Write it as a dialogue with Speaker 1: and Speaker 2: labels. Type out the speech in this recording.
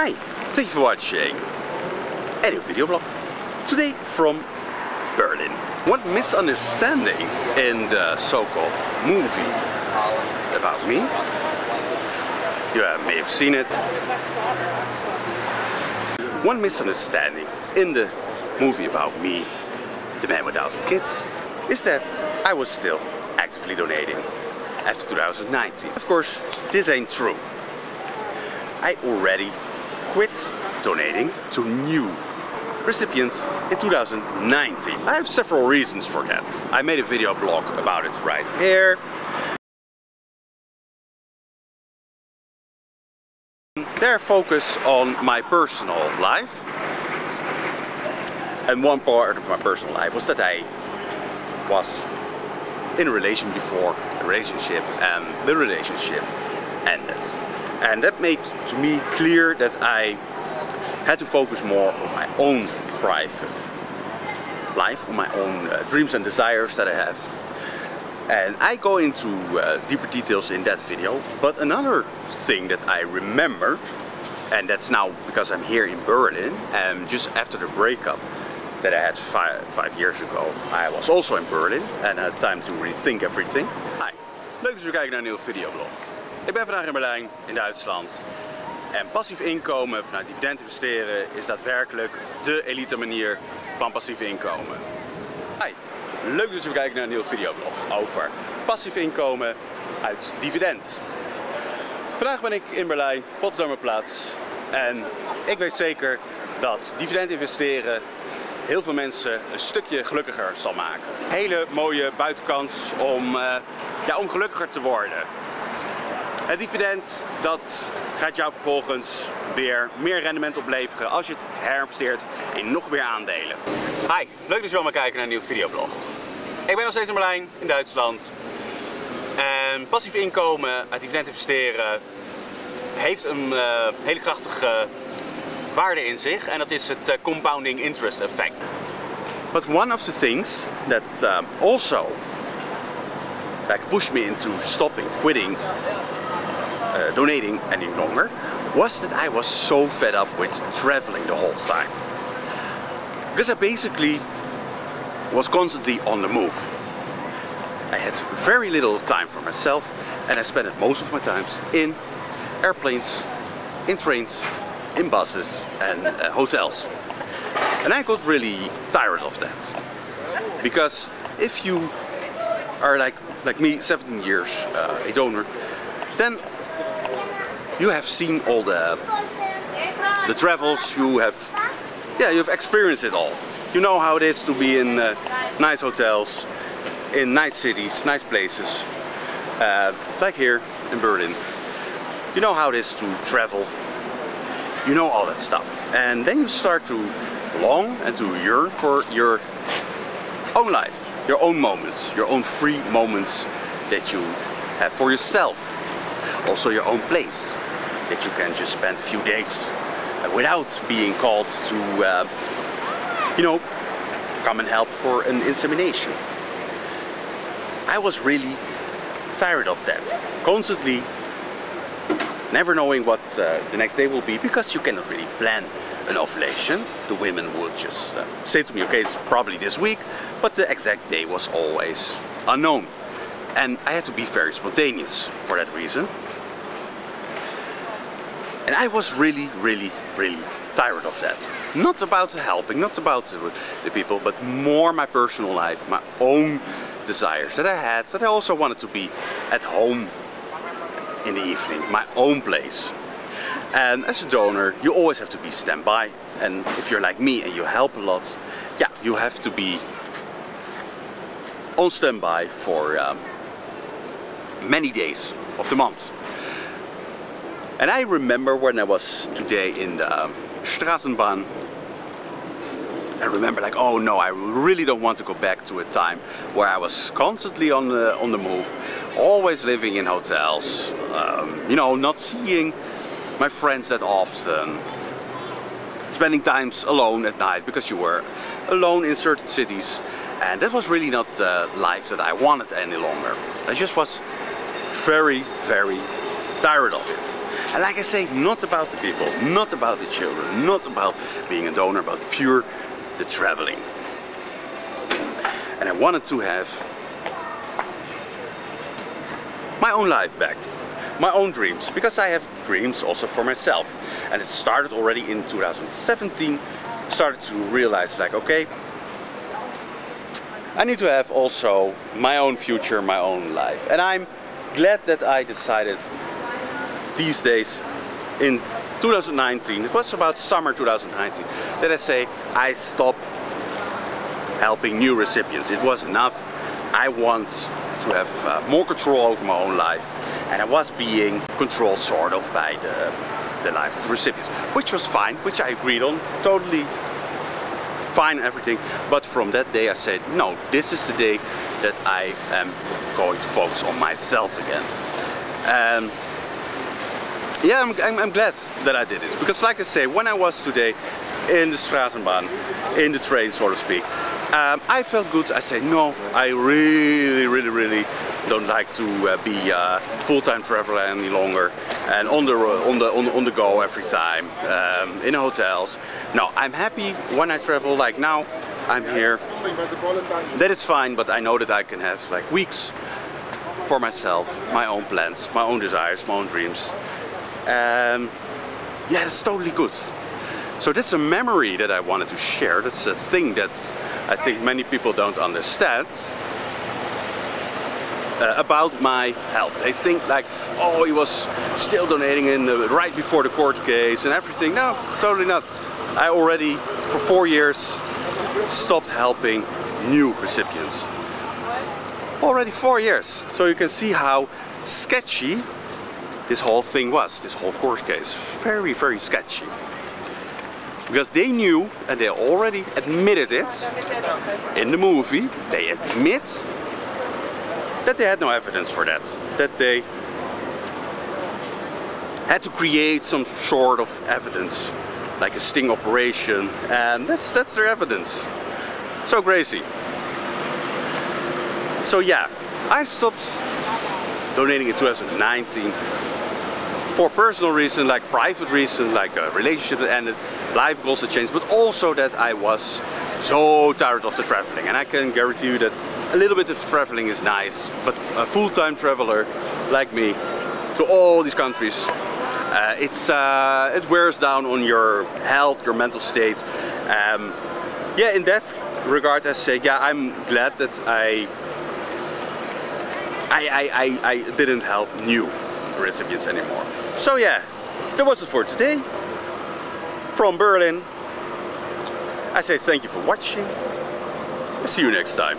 Speaker 1: Hi, thank you for watching a new video blog. Today from Berlin. One misunderstanding in the so-called movie about me. You may have seen it. One misunderstanding in the movie about me, The Man with 1,000 Kids, is that I was still actively donating after 2019. Of course, this ain't true. I already quit donating to new recipients in 2019. I have several reasons for that. I made a video blog about it right here. There focus on my personal life. And one part of my personal life was that I was in a relationship before the relationship, and the relationship ended. And that made to me clear that I had to focus more on my own private life, on my own dreams and desires that I have. And I go into deeper details in that video. But another thing that I remembered, and that's now because I'm here in Berlin, and just after the breakup that I had five years ago, I was also in Berlin and had time to rethink everything. Hi, leuk dat jullie kijken naar een nieuwe videoblog. Ik ben vandaag in Berlijn, in Duitsland. En passief inkomen vanuit dividend investeren is daadwerkelijk de elite manier van passief inkomen. Hi, leuk dat jullie kijken naar een nieuwe videoblog over passief inkomen uit dividend. Vandaag ben ik in Berlijn, Potsdamerplatz. En ik weet zeker dat dividend investeren heel veel mensen een stukje gelukkiger zal maken. Hele mooie buitenkans om gelukkiger te worden. Het dividend dat gaat jou vervolgens weer meer rendement opleveren als je het herinvesteert in nog meer aandelen. Hi, leuk dat je allemaal kijken naar een nieuwe videoblog. Ik ben nog steeds in Berlijn, in Duitsland. En passief inkomen uit dividend investeren heeft een hele krachtige waarde in zich, en dat is het compounding interest effect. But one of the things that also pushed me into quitting donating any longer was that I was so fed up with traveling the whole time. Because I basically was constantly on the move. I had very little time for myself, and I spent most of my time in airplanes, in trains, in buses and hotels. And I got really tired of that. Because if you are like me, 17 years a donor, then you have seen all the travels, you've experienced it all. You know how it is to be in nice hotels, in nice cities, nice places, like here in Berlin. You know how it is to travel. You know all that stuff. And then you start to long and to yearn for your own life, your own moments, your own free moments that you have for yourself. Also your own place that you can just spend a few days without being called to, come and help for an insemination. I was really tired of that. Constantly never knowing what the next day will be, because you cannot really plan an ovulation. The women would just say to me, okay, it's probably this week, but the exact day was always unknown. And I had to be very spontaneous for that reason. And I was really, really, really tired of that. Not about helping, not about the people, but more my personal life, my own desires that I had, that I also wanted to be at home in the evening, my own place. And as a donor, you always have to be standby. And if you're like me and you help a lot, yeah, you have to be on standby for many days of the month. And I remember when I was today in the Straßenbahn, I remember like, oh no, I really don't want to go back to a time where I was constantly on the move, always living in hotels, not seeing my friends that often, spending times alone at night because you were alone in certain cities, and that was really not the life that I wanted any longer. I just was very, very tired of it. And like I say, not about the people, not about the children, not about being a donor, but pure the traveling. And I wanted to have my own life back, my own dreams, because I have dreams also for myself. And it started already in 2017, started to realize like, okay, I need to have also my own future, my own life. And I'm glad that I decided these days in 2019, it was about summer 2019, that I say I stop helping new recipients. It was enough. I want to have more control over my own life. And I was being controlled sort of by the life of recipients, which was fine, which I agreed on, totally fine, everything. But from that day I said, no, this is the day that I am going to focus on myself again. Yeah, I'm glad that I did this, because like I say, when I was today in the Straßenbahn, in the train, so to speak, I felt good. I said, no, I really don't like to be a full-time traveler any longer and on the go every time, in hotels. No, I'm happy when I travel, like now I'm here. That is fine, but I know that I can have like weeks for myself, my own plans, my own desires, my own dreams. Yeah, that's totally good. So that's a memory that I wanted to share. That's a thing that I think many people don't understand about my help. They think like, oh, he was still donating right before the court case and everything. No, totally not. I already, for 4 years, stopped helping new recipients. Already 4 years. So you can see how sketchy this whole thing was, this whole court case. Very sketchy. Because they knew, and they already admitted it in the movie, they admit that they had no evidence for that. That they had to create some sort of evidence, like a sting operation, and that's their evidence. So crazy. So yeah, I stopped donating in 2019 for personal reason, like private reason, like a relationship that ended, life goals that changed, but also that I was so tired of the traveling. And I can guarantee you that a little bit of traveling is nice, but a full-time traveler like me to all these countries, it wears down on your health, your mental state. Yeah, in that regard, I say, yeah, I'm glad that I didn't help new recipients anymore. So yeah, that was it for today. From Berlin, I say thank you for watching. I'll see you next time.